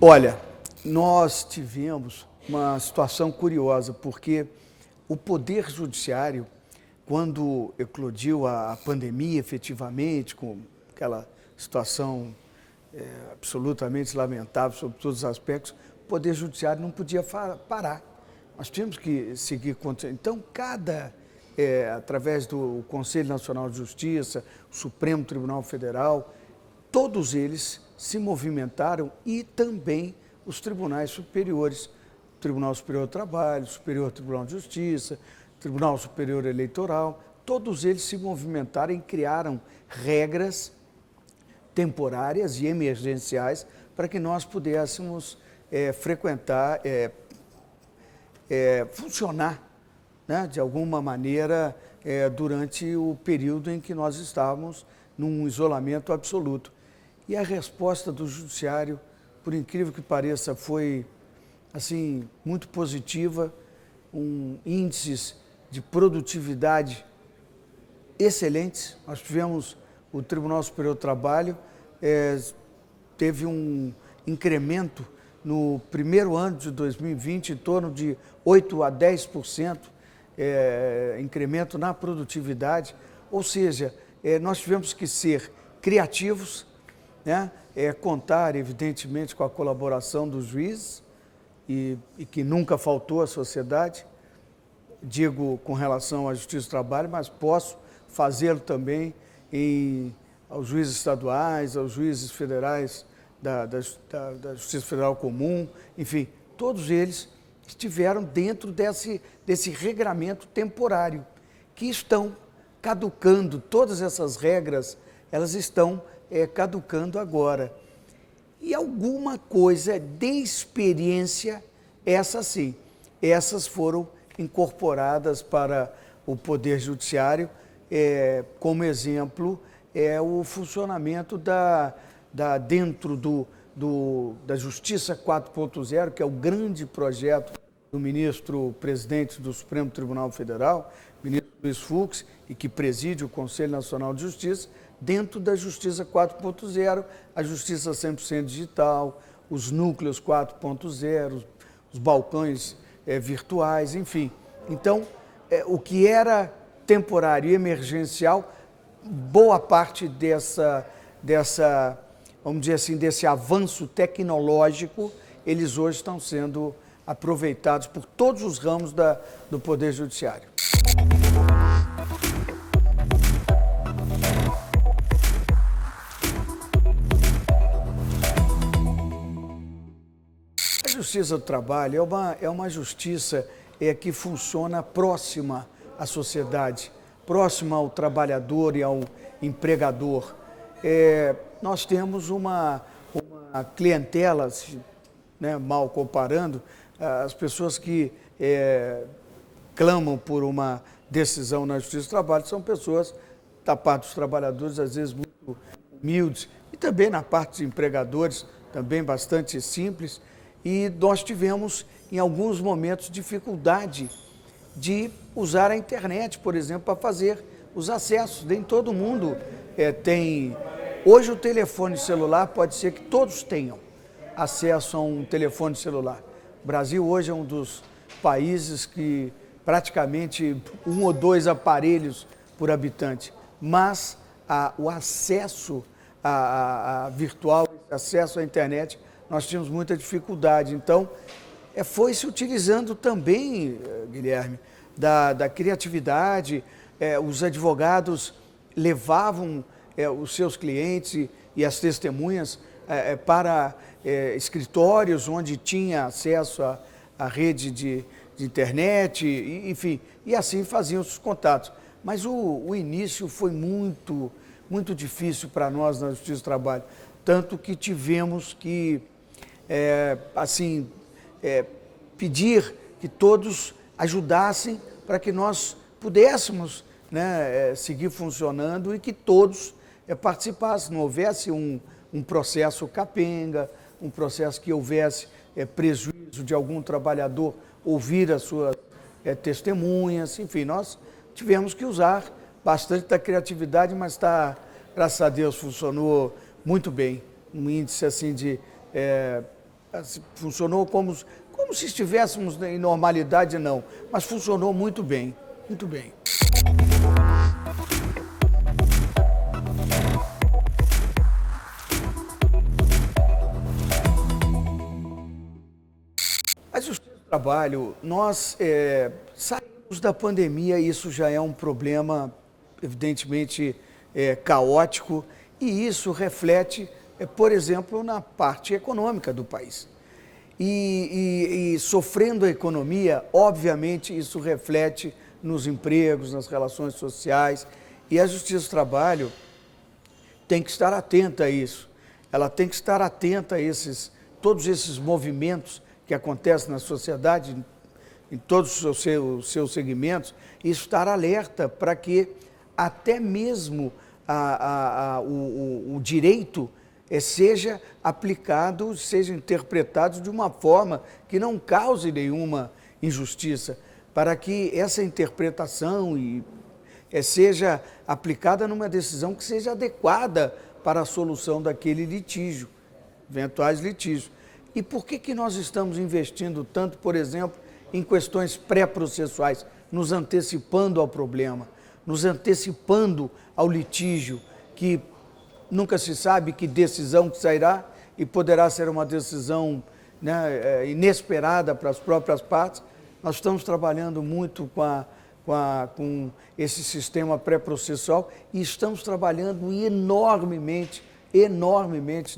Olha, nós tivemos uma situação curiosa, porque o Poder Judiciário, quando eclodiu a pandemia efetivamente, com aquela situação absolutamente lamentável sobre todos os aspectos, o Poder Judiciário não podia parar. Nós tínhamos que seguir. Então, através do Conselho Nacional de Justiça, o Supremo Tribunal Federal, todos eles se movimentaram e também os tribunais superiores, Tribunal Superior do Trabalho, Superior Tribunal de Justiça, Tribunal Superior Eleitoral, todos eles se movimentaram e criaram regras temporárias e emergenciais para que nós pudéssemos frequentar, funcionar, né, de alguma maneira durante o período em que nós estávamos num isolamento absoluto. E a resposta do Judiciário, por incrível que pareça, foi assim, muito positiva, índices de produtividade excelentes. Nós tivemos o Tribunal Superior do Trabalho, teve um incremento no primeiro ano de 2020 em torno de 8 a 10%, incremento na produtividade, ou seja, nós tivemos que ser criativos, né? Contar, evidentemente, com a colaboração dos juízes, e que nunca faltou à sociedade, digo com relação à Justiça do Trabalho, mas posso fazê-lo também aos juízes estaduais, aos juízes federais da Justiça Federal Comum, enfim, todos eles estiveram dentro desse regramento temporário, que estão caducando. Todas essas regras, elas estão caducando agora. E alguma coisa de experiência, essas foram incorporadas para o Poder Judiciário, como exemplo, o funcionamento dentro da Justiça 4.0, que é o grande projeto do ministro-presidente do Supremo Tribunal Federal, ministro Luiz Fux, e que preside o Conselho Nacional de Justiça, dentro da Justiça 4.0, a Justiça 100% digital, os núcleos 4.0, os balcões virtuais, enfim. Então, o que era temporário e emergencial, boa parte vamos dizer assim, desse avanço tecnológico, eles hoje estão sendo aproveitados por todos os ramos do Poder Judiciário. A Justiça do Trabalho é uma justiça que funciona próxima à sociedade, próxima ao trabalhador e ao empregador. Nós temos uma clientela, né, mal comparando, as pessoas que clamam por uma decisão na Justiça do Trabalho são pessoas, da parte dos trabalhadores, às vezes muito humildes, e também na parte dos empregadores, também bastante simples. E nós tivemos, em alguns momentos, dificuldade de usar a internet, por exemplo, para fazer os acessos. Nem todo mundo tem. Hoje o telefone celular pode ser que todos tenham acesso a um telefone celular. O Brasil hoje é um dos países que praticamente 1 ou 2 aparelhos por habitante, mas o acesso a virtual, acesso à internet, nós tínhamos muita dificuldade. Então, foi se utilizando também, Guilherme, da criatividade. Os advogados levavam os seus clientes e as testemunhas para escritórios onde tinha acesso à rede de internet, enfim, e assim faziam os contatos. Mas o início foi muito, muito difícil para nós na Justiça do Trabalho, tanto que tivemos que pedir que todos ajudassem para que nós pudéssemos, né, seguir funcionando e que todos participassem, não houvesse um processo capenga, um processo que houvesse prejuízo de algum trabalhador ouvir as suas testemunhas, enfim, nós tivemos que usar bastante da criatividade, mas graças a Deus funcionou muito bem, um índice assim de funcionou como se estivéssemos em normalidade, não, mas funcionou muito bem, muito bem. A Justiça do Trabalho, nós saímos da pandemia, isso já é um problema evidentemente caótico, e isso reflete, por exemplo, na parte econômica do país. E sofrendo a economia, obviamente isso reflete nos empregos, nas relações sociais, e a Justiça do Trabalho tem que estar atenta a isso. Ela tem que estar atenta a todos esses movimentos que acontecem na sociedade, em todos os seus segmentos, e estar alerta para que até mesmo o direito seja aplicado, seja interpretado de uma forma que não cause nenhuma injustiça, para que essa interpretação seja aplicada numa decisão que seja adequada para a solução daquele litígio, eventuais litígios. E por que nós estamos investindo tanto, por exemplo, em questões pré-processuais, nos antecipando ao problema, nos antecipando ao litígio, que nunca se sabe que decisão que sairá e poderá ser uma decisão, né, inesperada para as próprias partes. Nós estamos trabalhando muito com esse sistema pré-processual e estamos trabalhando enormemente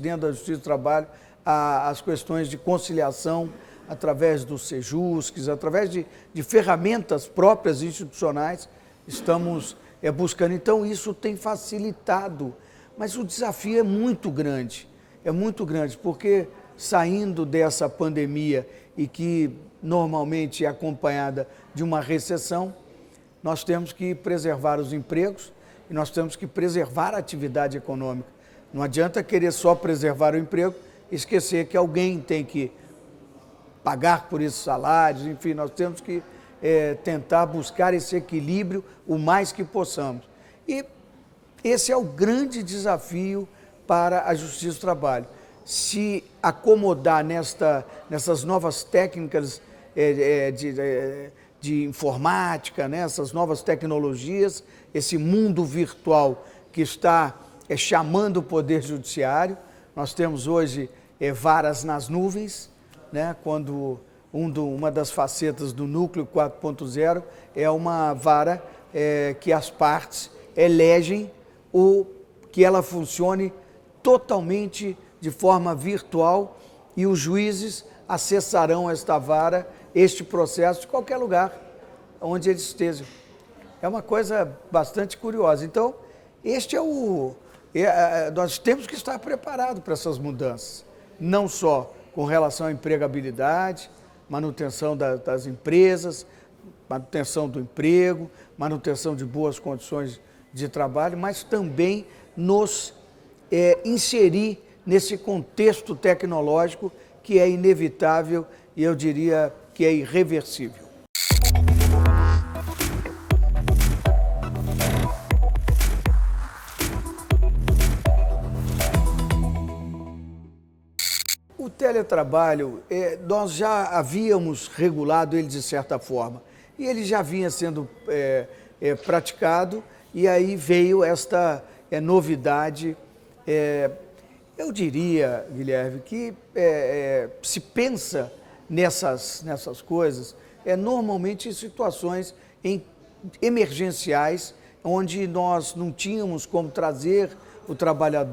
dentro da Justiça do Trabalho as questões de conciliação através dos sejusques, através de ferramentas próprias institucionais, estamos buscando. Então, isso tem facilitado, mas o desafio é muito grande, porque saindo dessa pandemia e que normalmente é acompanhada de uma recessão, nós temos que preservar os empregos e nós temos que preservar a atividade econômica. Não adianta querer só preservar o emprego, esquecer que alguém tem que pagar por esses salários, enfim, nós temos que tentar buscar esse equilíbrio o mais que possamos. E esse é o grande desafio para a Justiça do Trabalho, se acomodar nessas novas técnicas de informática, né, essas novas tecnologias, esse mundo virtual que está chamando o Poder Judiciário. Nós temos hoje varas nas nuvens, né, quando uma das facetas do Núcleo 4.0 é uma vara que as partes elegem que ela funcione totalmente de forma virtual e os juízes acessarão esta vara, este processo, de qualquer lugar onde eles estejam. É uma coisa bastante curiosa. Então, nós temos que estar preparados para essas mudanças, não só com relação à empregabilidade, manutenção das empresas, manutenção do emprego, manutenção de boas condições de trabalho, mas também nos inserir nesse contexto tecnológico que é inevitável e eu diria que é irreversível. O teletrabalho, nós já havíamos regulado ele de certa forma, e ele já vinha sendo praticado, e aí veio esta novidade. Eu diria, Guilherme, que se pensa nessas coisas normalmente em situações emergenciais, onde nós não tínhamos como trazer o trabalhar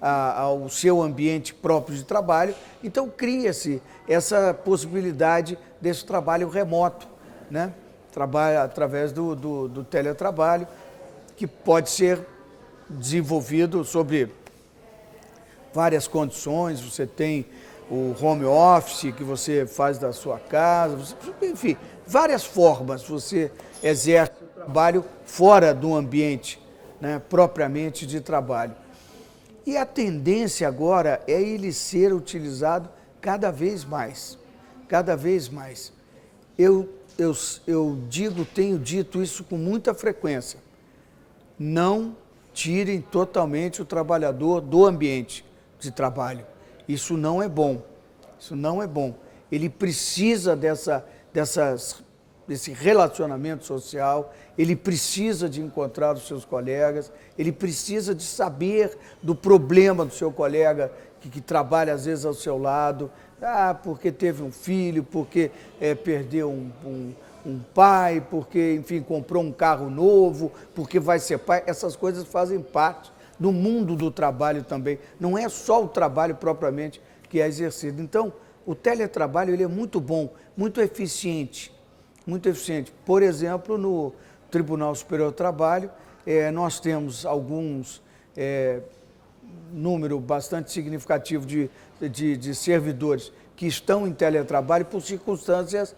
ao seu ambiente próprio de trabalho, então cria-se essa possibilidade desse trabalho remoto, né? Trabalho através do teletrabalho, que pode ser desenvolvido sobre várias condições. Você tem o home office que você faz da sua casa, enfim, várias formas você exerce o trabalho fora do ambiente, né, propriamente de trabalho. E a tendência agora é ele ser utilizado cada vez mais, cada vez mais. Eu tenho dito isso com muita frequência. Não tirem totalmente o trabalhador do ambiente de trabalho. Isso não é bom. Isso não é bom. Ele precisa desse relacionamento social, ele precisa de encontrar os seus colegas, ele precisa de saber do problema do seu colega que trabalha às vezes ao seu lado, porque teve um filho, porque perdeu um pai, porque, enfim, comprou um carro novo, porque vai ser pai. Essas coisas fazem parte do mundo do trabalho também. Não é só o trabalho propriamente que é exercido. Então, o teletrabalho ele é muito bom, muito eficiente. Muito eficiente. Por exemplo, no Tribunal Superior do Trabalho, nós temos alguns número bastante significativo de servidores que estão em teletrabalho por circunstâncias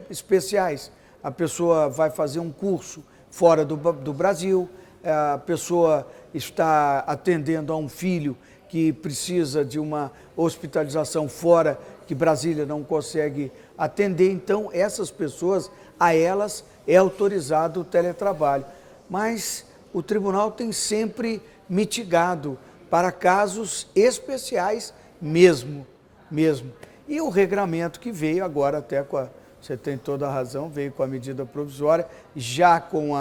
especiais. A pessoa vai fazer um curso fora do Brasil, a pessoa está atendendo a um filho que precisa de uma hospitalização fora, que Brasília não consegue atender. Então, essas pessoas, a elas é autorizado o teletrabalho. Mas o tribunal tem sempre mitigado para casos especiais mesmo. E o regramento que veio agora, você tem toda a razão, veio com a medida provisória, já com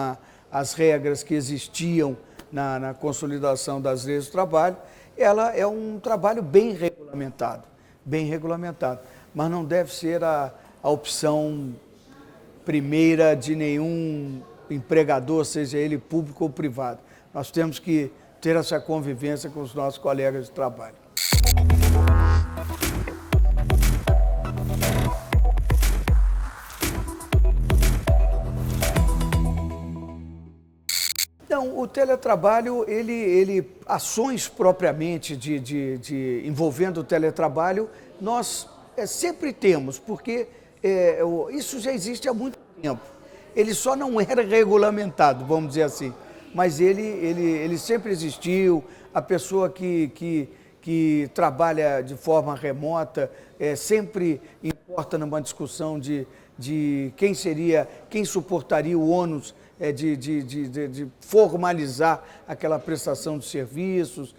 as regras que existiam na consolidação das leis do trabalho, ela é um trabalho bem regulamentado, mas não deve ser a opção primeira de nenhum empregador, seja ele público ou privado. Nós temos que ter essa convivência com os nossos colegas de trabalho. Então, o teletrabalho, ações propriamente envolvendo o teletrabalho, nós sempre temos, porque isso já existe há muito tempo. Ele só não era regulamentado, vamos dizer assim, mas ele sempre existiu. A pessoa que trabalha de forma remota sempre importa numa discussão de quem suportaria o ônus de formalizar aquela prestação de serviços,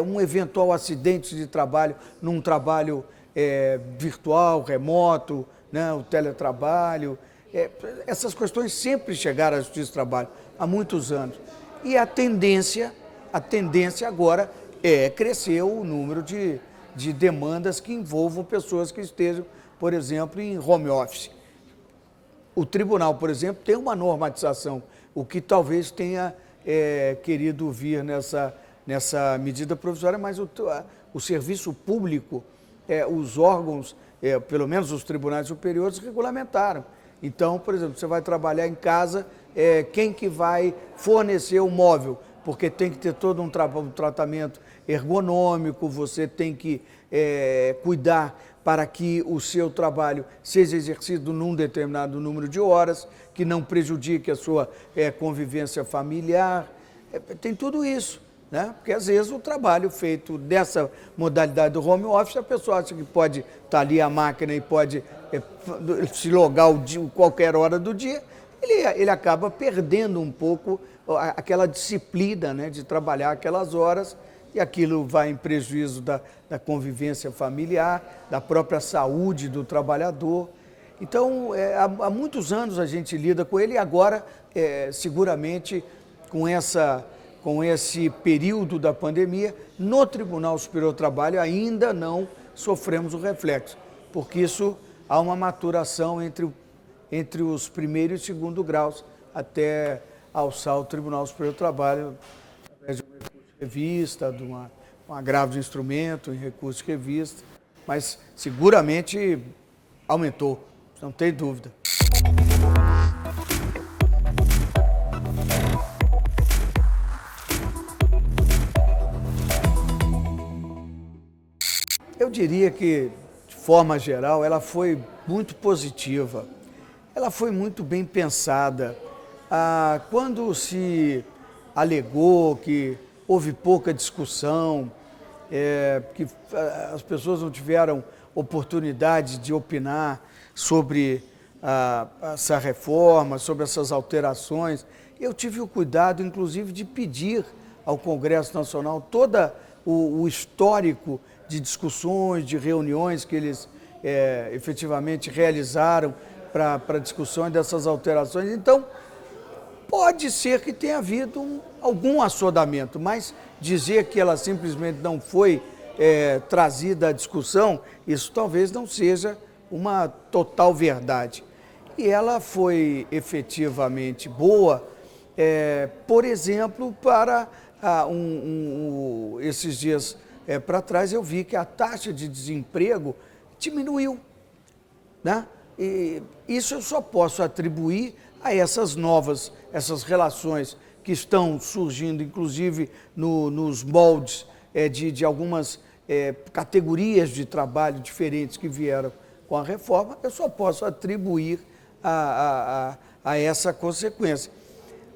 um eventual acidente de trabalho num trabalho virtual, remoto, né, o teletrabalho. Essas questões sempre chegaram à Justiça do Trabalho há muitos anos. E a tendência agora é crescer o número de demandas que envolvam pessoas que estejam, por exemplo, em home office. O tribunal, por exemplo, tem uma normatização, o que talvez tenha querido vir nessa medida provisória, mas o serviço público, os órgãos, pelo menos os tribunais superiores, regulamentaram. Então, por exemplo, você vai trabalhar em casa, quem que vai fornecer o móvel? Porque tem que ter todo um tratamento ergonômico, você tem que cuidar para que o seu trabalho seja exercido num determinado número de horas, que não prejudique a sua convivência familiar. Tem tudo isso, né? Porque às vezes o trabalho feito dessa modalidade do home office, a pessoa acha que pode estar ali a máquina e pode se logar qualquer hora do dia, ele acaba perdendo um pouco aquela disciplina, né, de trabalhar aquelas horas, e aquilo vai em prejuízo da convivência familiar, da própria saúde do trabalhador. Então, há muitos anos a gente lida com ele, e agora, seguramente, com esse período da pandemia, no Tribunal Superior do Trabalho ainda não sofremos o reflexo, porque isso há uma maturação entre os primeiro e segundo graus até alçar o Tribunal Superior do Trabalho, através de um recurso de revista, de um agravo de instrumento, em recurso de revista, mas seguramente aumentou, não tem dúvida. Eu diria que, de forma geral, ela foi muito positiva, ela foi muito bem pensada. Quando se alegou que houve pouca discussão, que as pessoas não tiveram oportunidade de opinar sobre essa reforma, sobre essas alterações, eu tive o cuidado, inclusive, de pedir ao Congresso Nacional todo o histórico de discussões, de reuniões que eles efetivamente realizaram para discussões dessas alterações. Então, pode ser que tenha havido algum assodamento, mas dizer que ela simplesmente não foi trazida à discussão, isso talvez não seja uma total verdade. E ela foi efetivamente boa, por exemplo, para esses dias para trás eu vi que a taxa de desemprego diminuiu, né? E isso eu só posso atribuir a essas relações que estão surgindo, inclusive nos moldes de algumas categorias de trabalho diferentes que vieram com a reforma, eu só posso atribuir a essa consequência.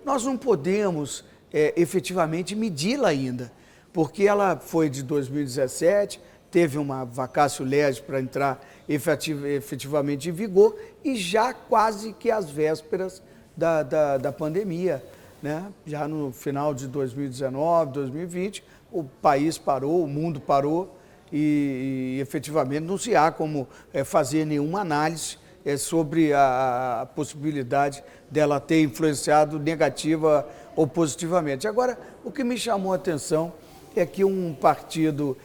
Nós não podemos efetivamente medi-la ainda, porque ela foi de 2017, teve uma vacatio legis para entrar efetivamente em vigor e já quase que às vésperas da pandemia, né? Já no final de 2019, 2020, o país parou, o mundo parou e efetivamente não se há como fazer nenhuma análise sobre a possibilidade dela ter influenciado negativa ou positivamente. Agora, o que me chamou a atenção é que um partido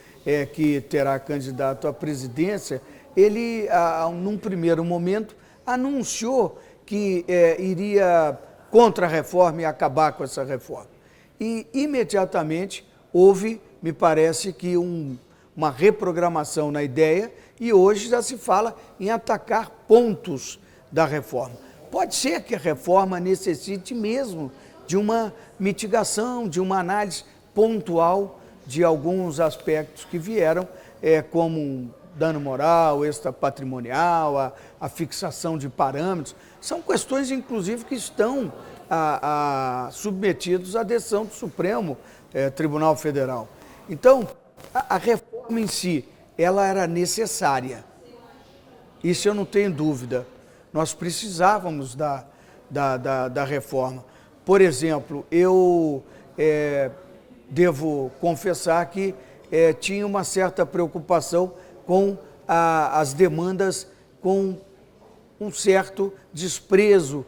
que terá candidato à presidência, ele, num primeiro momento, anunciou que iria contra a reforma e acabar com essa reforma. E, imediatamente, houve, me parece que uma reprogramação na ideia e hoje já se fala em atacar pontos da reforma. Pode ser que a reforma necessite mesmo de uma mitigação, de uma análise pontual de alguns aspectos que vieram, como dano moral, extrapatrimonial, a fixação de parâmetros. São questões, inclusive, que estão submetidos à decisão do Supremo Tribunal Federal. Então, a reforma em si, ela era necessária. Isso eu não tenho dúvida. Nós precisávamos da reforma. Por exemplo, eu devo confessar que tinha uma certa preocupação com as demandas, com um certo desprezo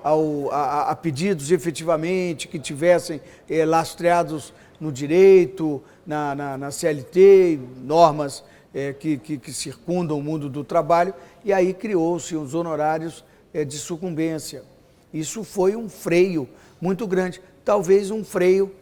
a pedidos efetivamente que tivessem lastreados no direito, na CLT, normas que circundam o mundo do trabalho, e aí criou-se os honorários de sucumbência. Isso foi um freio muito grande, talvez um freio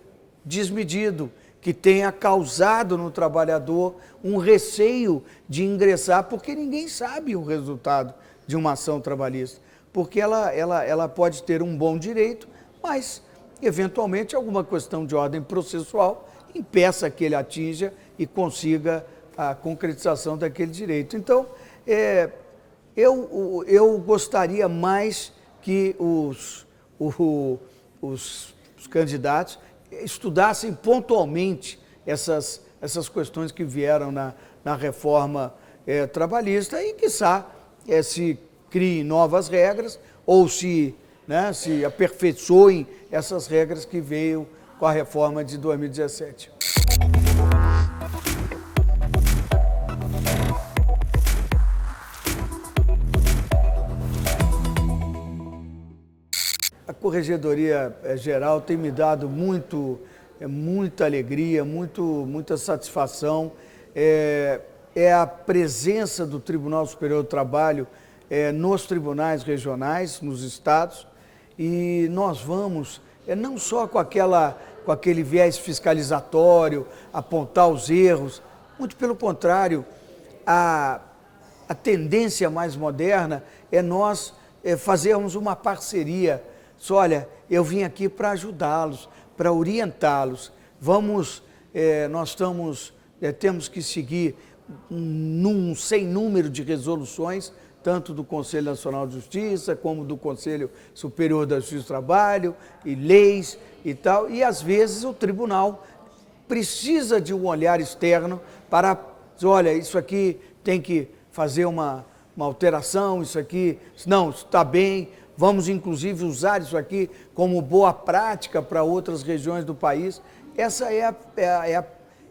desmedido, que tenha causado no trabalhador um receio de ingressar, porque ninguém sabe o resultado de uma ação trabalhista, porque ela pode ter um bom direito, mas, eventualmente, alguma questão de ordem processual impeça que ele atinja e consiga a concretização daquele direito. Então, eu gostaria mais que os candidatos estudassem pontualmente essas questões que vieram na reforma trabalhista e, quiçá, se criem novas regras ou se aperfeiçoem essas regras que veio com a reforma de 2017. A Corregedoria Geral tem me dado muita alegria, muita satisfação. A presença do Tribunal Superior do Trabalho nos tribunais regionais, nos estados, e nós vamos, não só com aquele viés fiscalizatório, apontar os erros, muito pelo contrário, a tendência mais moderna é nós fazermos uma parceria. Olha, eu vim aqui para ajudá-los, para orientá-los. Nós temos que seguir sem número de resoluções, tanto do Conselho Nacional de Justiça, como do Conselho Superior da Justiça do Trabalho, e leis e tal, e às vezes o tribunal precisa de um olhar externo para dizer, olha, isso aqui tem que fazer uma alteração, isso aqui, não, está bem. Vamos, inclusive, usar isso aqui como boa prática para outras regiões do país. Essa é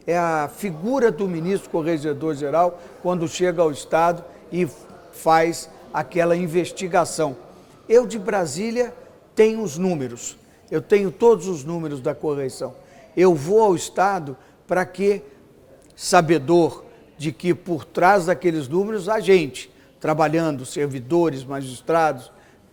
é a figura do ministro corregedor-geral quando chega ao Estado e faz aquela investigação. Eu, de Brasília, tenho os números, eu tenho todos os números da correição. Eu vou ao Estado para que, sabedor de que por trás daqueles números há gente trabalhando, servidores, magistrados,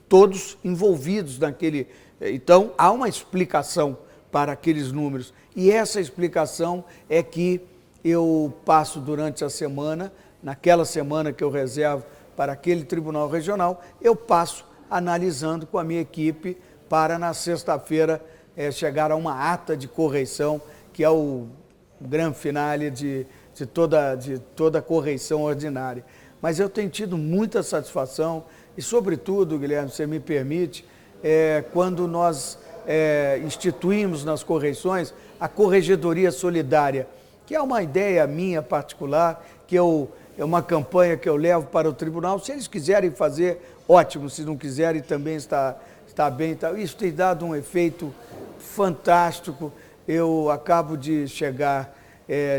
todos envolvidos naquele... Então, há uma explicação para aqueles números. E essa explicação é que eu passo durante a semana, naquela semana que eu reservo para aquele tribunal regional, eu passo analisando com a minha equipe para, na sexta-feira, chegar a uma ata de correição, que é o grande finale de toda a correição ordinária. Mas eu tenho tido muita satisfação e, sobretudo, Guilherme, se me permite, quando nós instituímos nas correições a Corregedoria Solidária, que é uma ideia minha particular, que é uma campanha que eu levo para o tribunal. Se eles quiserem fazer, ótimo, se não quiserem também está bem. Isso tem dado um efeito fantástico. Eu acabo de chegar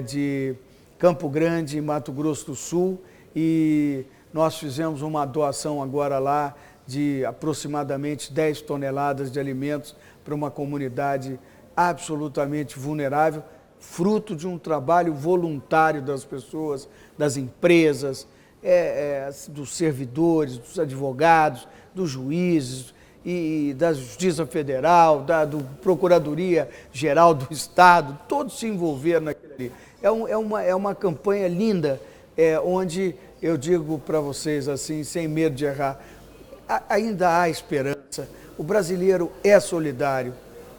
de Campo Grande, Mato Grosso do Sul, e nós fizemos uma doação agora lá de aproximadamente 10 toneladas de alimentos para uma comunidade absolutamente vulnerável, fruto de um trabalho voluntário das pessoas, das empresas, dos servidores, dos advogados, dos juízes e da Justiça Federal, do Procuradoria-Geral do Estado, todos se envolveram naquilo ali. É uma campanha linda, onde eu digo para vocês assim, sem medo de errar, ainda há esperança. O brasileiro é solidário,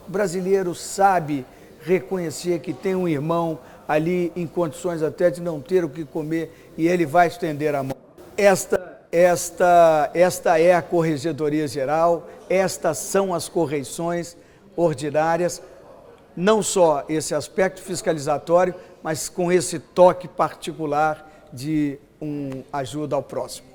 o brasileiro sabe reconhecer que tem um irmão ali em condições até de não ter o que comer e ele vai estender a mão. Esta é a Corregedoria Geral, estas são as correições ordinárias, não só esse aspecto fiscalizatório, mas com esse toque particular de ajuda ao próximo.